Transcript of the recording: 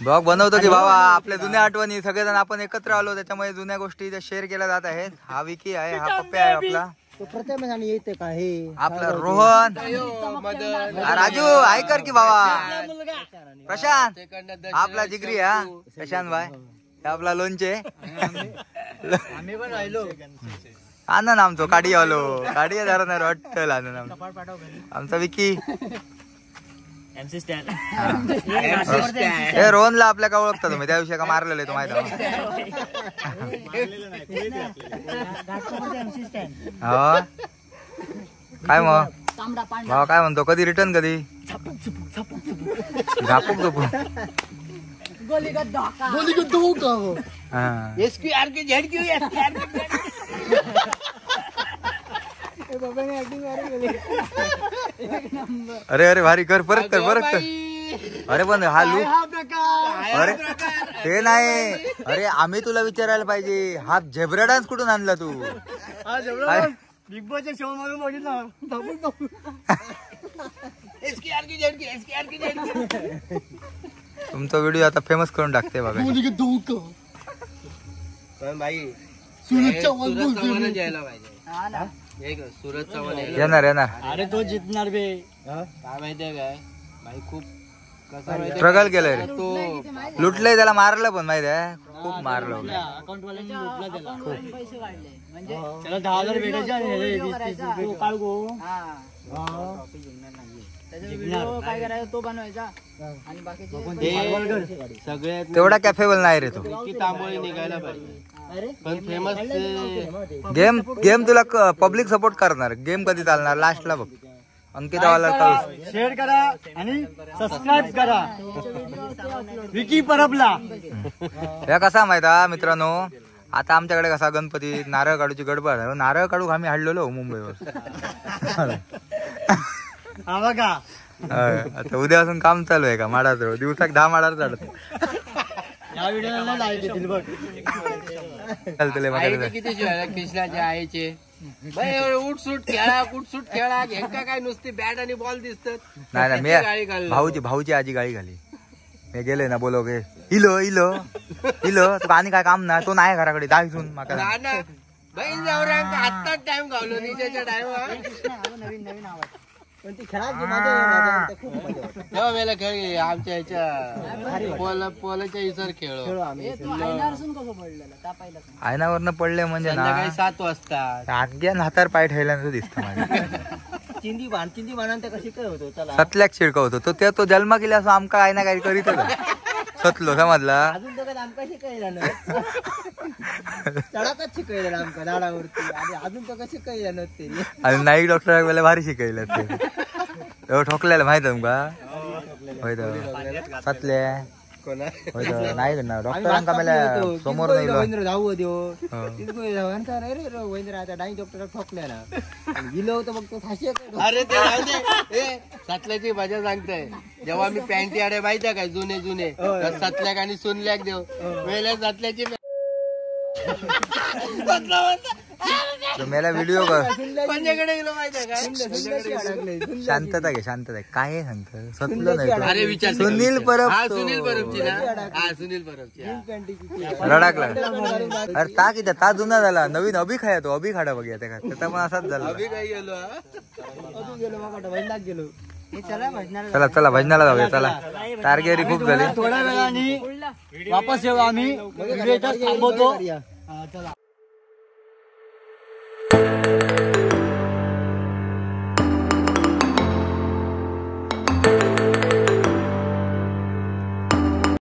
Blog बनवतो की बाबा आपल्या जुन्या आठवणी सगळेजण आपण एकत्र आलो त्याच्यामुळे जुन्या गोष्टी शेअर केल्या जात आहेत. हा विकी आहे, हा पप्प्या आहे आपला, येते का हे आपला रोहन, राजू ऐकर की बाबा, प्रशांत आपला जिगरी, हा प्रशांत भाई आपला लोणचे, आम्ही पण राहिलो आनंद आमचो काढी आलो, काढी धरणार वाटतं आनंद आमचा विकी. हे रोहनला आपल्या का ओळखता तुम्ही, त्या दिवशी का मारलेलं तो माहिती हो काय मग भावा काय म्हणतो, कधी रिटर्न, कधी झापूक झोपून अरे अरे भारी कर, परत कर परत कर. अरे पण हा लूक, अरे ते नाही, अरे आम्ही तुला विचारायला पाहिजे हा झेब्रा डान्स कुठून आणला तू? बिग बॉसच्या शो मधून बघितला. तुमचा व्हिडिओ आता फेमस करून टाकते बघा. येणार येणार. अरे तो जितणार बे, काय माहितीये काय भाई, खूप स्ट्रगल केलंय रे तो, लुटलंय त्याला, मारलं पण माहिती आहे, खूप मारलं. अकाउंट वाल्याने लुटला त्याला, त्याला 10,000 भेटायचे काय करायचं तो बनवायचा आणि बाकीचे सगळे. तेवढा कॅपेबल नाही रे तो. निघायला पाहिजे पण फेमस गेम तुला पब्लिक सपोर्ट करणार, गेम कधी चालणार लास्टला बघ. अंकितावाला शेअर करा आणि सबस्क्राईब करा विकी परबला. हे कसा माहिती मित्रांनो, आता आमच्याकडे कसा गणपती नारळ काढूची गडबड आहे, नारळ काढू आम्ही हाडलेलो मुंबईवर. बघा आता उद्यापासून काम चालू आहे का माडाचं, दिवसाक 10 माडार चालत. या व्हिडिओला लाईक देतील बघ. कृष्णाच्या आईचे उठसूट खेळा, कुटसूट खेळा, ह्यांका काय नुसती बॅट आणि बॉल दिसतात. नाही मी भाऊची आजी गाळी घाली, मी गेले ना बोलो गे इलो इलो इलो तू आणि काय काम ना, तो नाही घराकडे दाखवून माका बहीण जाऊ रे, आत्ताच टाइम घाललो निशाच्या टाइम. नवीन नवीन आवाज पण ती खेळा खेळ आमच्या ह्याच्या पोलाच्या इतर खेळ आयनावरनं पडले म्हणजे ना 7 वाजता आग्यान हातार पाय ठेवल्यानं दिसत माझ्या. चिंदी बाण कशी काय होतो सतल्याक शिडकवतो तो, त्या तो जन्म केला असं आमका काय ना काही करीत सतलो समजला. अजून तर आमका शिकायला चढाकच शिकायला आमका झाडावरती, आणि अजून तर कशी शिकायला नसते. आणि नाईक डॉक्टर वेळेला भारी शिकायला ते ठोकलेलं माहित तुमका सतल्या नाही करणार डॉक्टरांका मला समोर नाही जाऊ देऊ आता डाई डॉक्टर ठोकल्या ना गेलो होतं मग तो फाशी. अरे ते सतल्याची मजा सांगताय, जेव्हा मी पॅन्टी आडे माहिती काय जुने सतल्याक आणि सोनल्याक देव वेळेला सतल्याची मेला व्हिडिओ कर. पंजाकडे गेलो माहितीये काय, शांतता घे शांतता घे, काय सांगत सतलं नाही. अरे विचार सुनील परब, सुनील परबची ना, सुनील परबची रडाकला. अरे ता किती ता जुना झाला, नवीन अभि खाया तो अभि खाडा बघूया त्याचा पण असाच झाला. अभि काय गेलो गेलो. चला चला भजनाला जाऊया चला, टार्गेरी खूप झाली. थोड्या वेळाने वापस येऊ आम्ही.